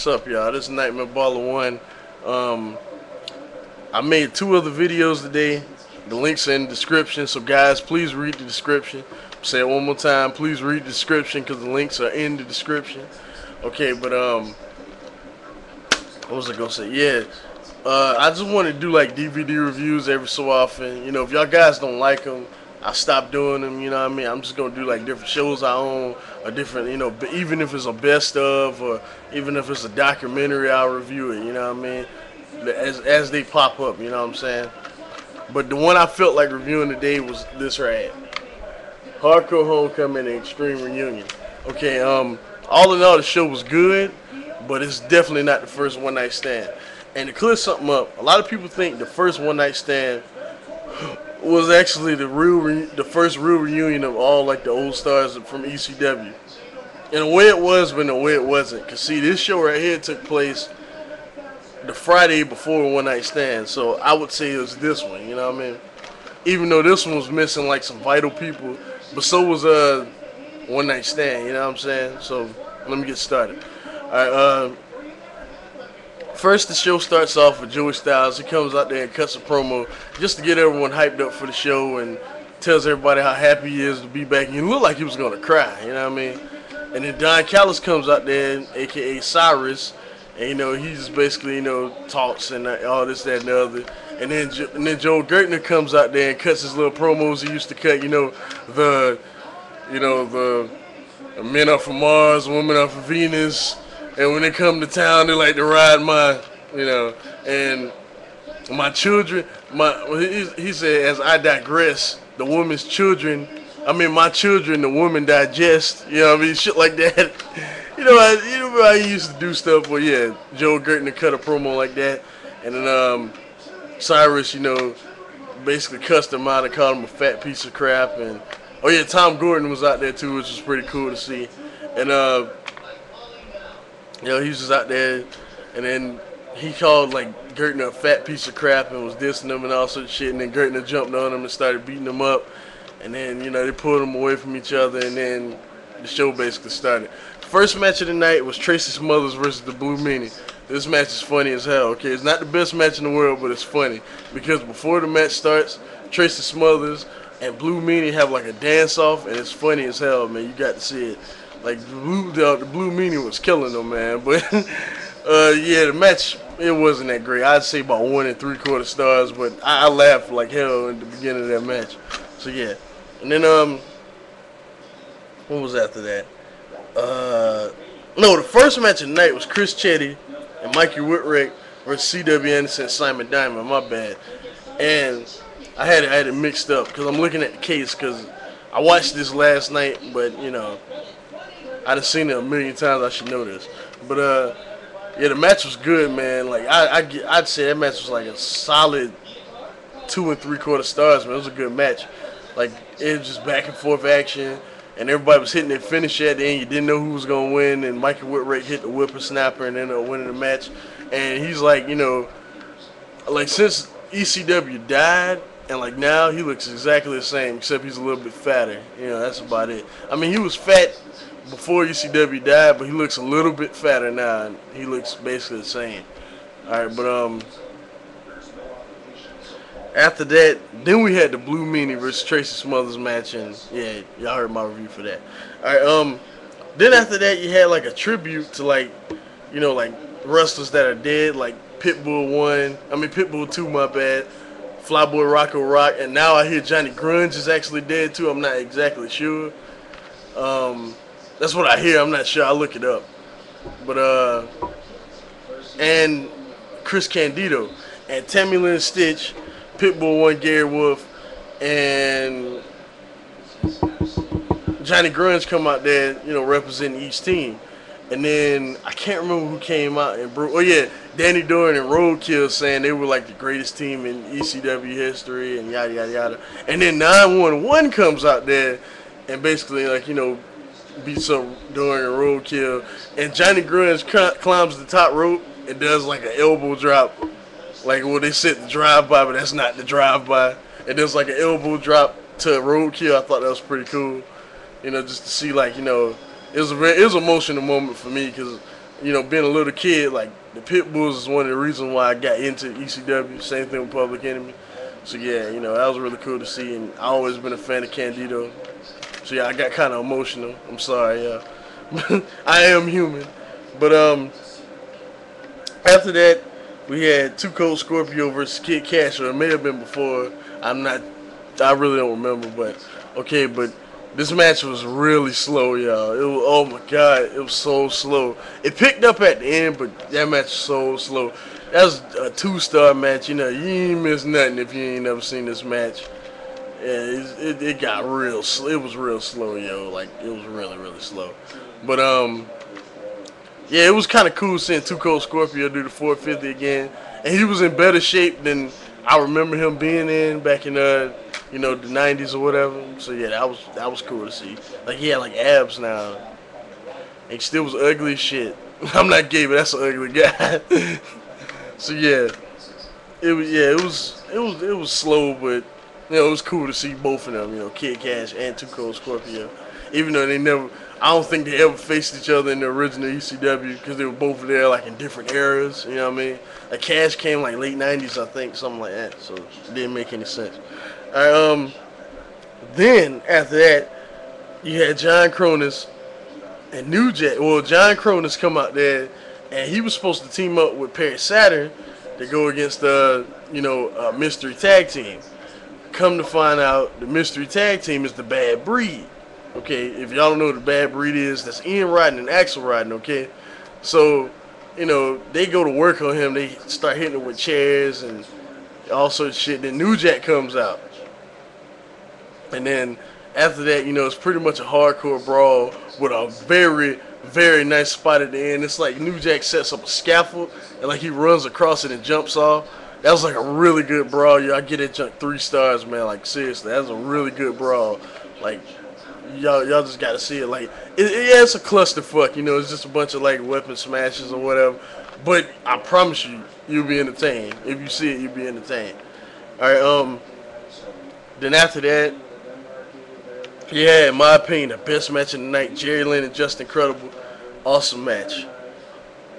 What's up, y'all? This is Nightmare Baller One. Um, I made two other videos today. The links are in the description, so guys, please read the description. Say it one more time. Please read the description because the links are in the description. Okay, but what was I gonna say? Yeah, I just want to do like DVD reviews every so often. You know, if y'all guys don't like them, I stopped doing them. You know what I mean? I'm just gonna do like different shows I own, or different, you know, even if it's a best of, or even if it's a documentary, I'll review it. You know what I mean? As they pop up. You know what I'm saying? But the one I felt like reviewing today was this right here. Hardcore Homecoming and Extreme Reunion. Okay, all in all, the show was good, but it's definitely not the first one night stand. And to clear something up, a lot of people think the first one night stand was actually the first real reunion of all like the old stars from ECW. In a way it was, but in a way it wasn't. Cause see, this show right here took place the Friday before One Night Stand, so I would say it was this one. You know what I mean? Even though this one was missing like some vital people, but so was One Night Stand. You know what I'm saying? So let me get started. All right. First, the show starts off with Joey Styles. He comes out there and cuts a promo just to get everyone hyped up for the show and tells everybody how happy he is to be back. He looked like he was going to cry, you know what I mean? And then Don Callis comes out there, a.k.a. Cyrus, and, you know, he just basically, you know, talks and all this, that, and the other. And then Joel Gertner comes out there and cuts his little promos he used to cut, the men are from Mars, women are from Venus. And when they come to town, they like to ride my, and my children. He said, as I digress, the woman's children. My children, the woman digest. You know what I mean? Shit like that. You know how he used to do stuff. But yeah, Joe Gertner cut a promo like that, and then Cyrus, basically cussed him out and called him a fat piece of crap. And oh yeah, Tom Gordon was out there too, which was pretty cool to see. And he was just out there, and then he called like Gertner a fat piece of crap and was dissing him and all sorts of shit. And then Gertner jumped on him and started beating him up. And then they pulled him away from each other, and then the show basically started. First match of the night was Tracy Smothers versus the Blue Meanie. This match is funny as hell. Okay, it's not the best match in the world, but it's funny because before the match starts, Tracy Smothers and Blue Meanie have like a dance off, and it's funny as hell, man. You got to see it. Like the Blue Meanie was killing them, man. But yeah, the match, it wasn't that great. I'd say about 1 3/4 stars, but I laughed like hell in the beginning of that match. So yeah, and then what was after that? No, the first match of the night was Chris Chetty and Mikey Whipwreck versus C.W. Anderson and Simon Diamond. My bad. And I had it mixed up because I'm looking at the case because I watched this last night, but I done seen it a million times. I should know this. But yeah, the match was good, man. Like I'd say that match was like a solid 2 3/4 stars, man. It was a good match. Like it was just back and forth action, and everybody was hitting their finish at the end. You didn't know who was gonna win, and Michael Whipwreck hit the whippersnapper and ended up winning the match. And he's like, like since ECW died, and like now he looks exactly the same, except he's a little bit fatter. That's about it. He was fat before ECW died, but he looks a little bit fatter now, and he looks basically the same. Alright, but after that, then we had the Blue Meanie versus Tracy Smothers match, and yeah, y'all heard my review for that. Alright, then after that you had like a tribute to like wrestlers that are dead, like Pitbull 1, Pitbull 2, my bad. Flyboy Rocco Rock, and now I hear Johnny Grunge is actually dead too. I'm not exactly sure. That's what I hear. I'm not sure. I'll look it up. But and Chris Candido and Tammy Lynn Stitch, Pitbull 1, Gary Wolf, and Johnny Grunge come out there, representing each team. And then I can't remember who came out and broke. Oh yeah, Danny Doran and Roadkill saying they were like the greatest team in ECW history and yada yada yada. And then 911 comes out there and basically beats up Doran and Roadkill. And Johnny Grunge climbs the top rope and does like an elbow drop. Like they said the drive by, but that's not the drive by. And there's like an elbow drop to Roadkill. I thought that was pretty cool. Just to see it was an emotional moment for me because being a little kid, like the Pit Bulls is one of the reasons why I got into ECW. Same thing with Public Enemy. So yeah, that was really cool to see, and I always been a fan of Candido. So yeah, I got kind of emotional. I'm sorry, I am human. But after that, we had Too Cold Scorpio versus Kid Cash, or it may have been before. I really don't remember, but okay. But this match was really slow, y'all. Oh my god, it was so slow. It picked up at the end, but that match was so slow. That was a 2-star match. You ain't miss nothing if you ain't never seen this match. Yeah, it got real. It was real slow, yo. Like it was really really slow. But yeah, it was kind of cool seeing Too Cold Scorpio do the 450 again, and he was in better shape than I remember him being in back in the '90s or whatever. So yeah, that was cool to see. Like he had like abs now, and he still was ugly as shit. I'm not gay, but that's an ugly guy. So yeah, it was slow, but it was cool to see both of them. Kid Cash and Too Cold Scorpio, even though they never. I don't think they ever faced each other in the original ECW because they were both there like in different eras. You know what I mean? Like Cash came like late '90s, I think, something like that. So it didn't make any sense. All right, then after that, you had John Cronus and New Jack. Well, John Cronus come out there, and he was supposed to team up with Perry Saturn to go against the mystery tag team. Come to find out, the mystery tag team is the Bad Breed. Okay, if y'all don't know what the Bad Breed is, that's Ian Rodden and Axel Rodden, okay? So, they go to work on him. They start hitting him with chairs and all sorts of shit. Then New Jack comes out. And then after that, it's pretty much a hardcore brawl with a very, very nice spot at the end. It's like New Jack sets up a scaffold and like he runs across it and jumps off. That was like a really good brawl. I get it, 3 stars, man. Like, seriously, that was a really good brawl. Like, y'all just gotta see it. Like, it's a clusterfuck. It's just a bunch of like weapon smashes or whatever. But I promise you, you'll be entertained. If you see it, you'll be entertained. All right. Then after that, yeah, in my opinion, the best match of the night: Jerry Lynn and Justin Credible. Awesome match.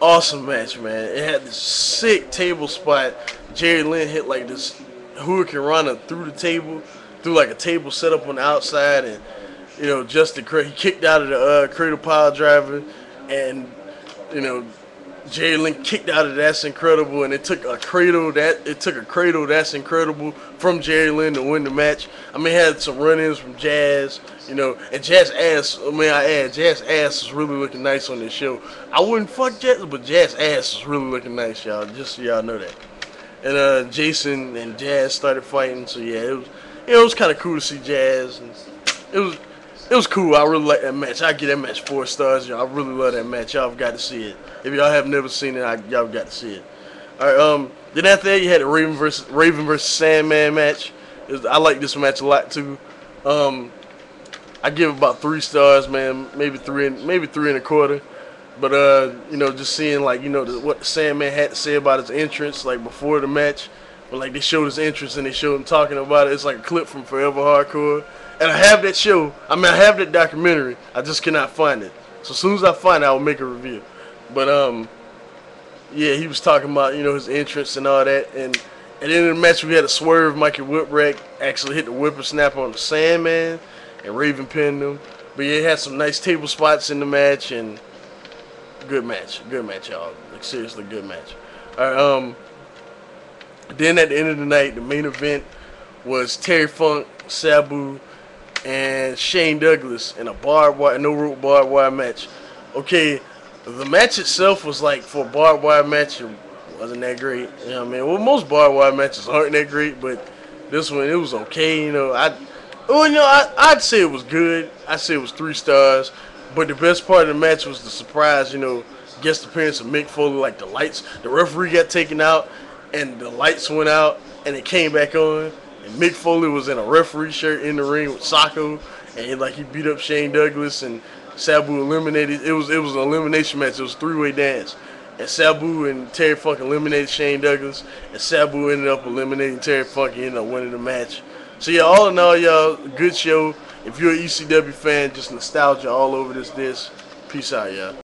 Awesome match, man. It had this sick table spot. Jerry Lynn hit like this Hurricane Rana through the table, through like a table set up on the outside, and Justin he kicked out of the cradle pile driver, and Jerry Lynn kicked out of That's Incredible, and it took a cradle That's Incredible from Jerry Lynn to win the match. I mean, it had some run-ins from Jazz, and Jazz ass. I mean, Jazz ass is really looking nice on this show. I wouldn't fuck Jazz, but Jazz ass is really looking nice, y'all. Just so y'all know that. And Jason and Jazz started fighting, so yeah, it was kind of cool to see Jazz, and it was cool. I really like that match. I give that match 4 stars, y'all. I really love that match. Y'all have got to see it. If y'all have never seen it, y'all got to see it. All right. Then after that, you had the Raven versus Sandman match. I like this match a lot too. I give it about 3 stars, man. Maybe 3 and a quarter. But just seeing like what the Sandman had to say about his entrance, like before the match, when like they showed his entrance and they showed him talking about it. It's like a clip from Forever Hardcore. And I have that show. I mean, I have that documentary. I just cannot find it. So as soon as I find it, I will make a review. But yeah, he was talking about his entrance and all that. And at the end of the match, we had a swerve. Mikey Whipwreck actually hit the whippersnapper on the Sandman, and Raven pinned him. But yeah, it had some nice table spots in the match, and good match, y'all. Like seriously, good match. All right. Then at the end of the night, the main event was Terry Funk, Sabu, and Shane Douglas in a no rope barbed wire match. Okay, the match itself was like, for a barbed wire match, it wasn't that great. You know what I mean? Well, most barbed wire matches aren't that great, but this one, it was okay. I'd say it was good. I'd say it was 3 stars. But the best part of the match was the surprise, guest appearance of Mick Foley. Like the referee got taken out, and the lights went out, and it came back on. And Mick Foley was in a referee shirt in the ring with Socko, and he beat up Shane Douglas, and Sabu eliminated. It was an elimination match. It was a 3-way dance, and Sabu and Terry Funk eliminated Shane Douglas, and Sabu ended up eliminating Terry Funk and ended up winning the match. So yeah, all in all, y'all, good show. If you're an ECW fan, just nostalgia all over this. Peace out, y'all.